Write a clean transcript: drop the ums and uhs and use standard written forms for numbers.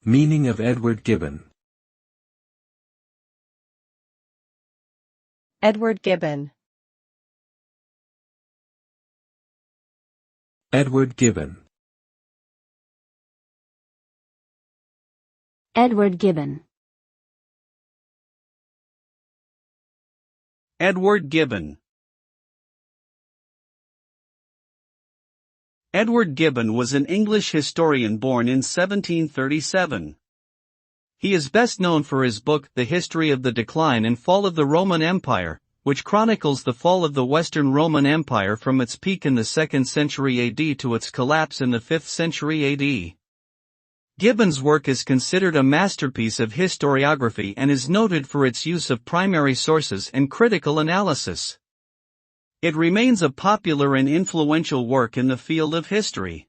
Meaning of Edward Gibbon. Edward Gibbon. Edward Gibbon. Edward Gibbon. Edward Gibbon. Edward Gibbon was an English historian born in 1737. He is best known for his book, The History of the Decline and Fall of the Roman Empire, which chronicles the fall of the Western Roman Empire from its peak in the 2nd century AD to its collapse in the 5th century AD. Gibbon's work is considered a masterpiece of historiography and is noted for its use of primary sources and critical analysis. It remains a popular and influential work in the field of history.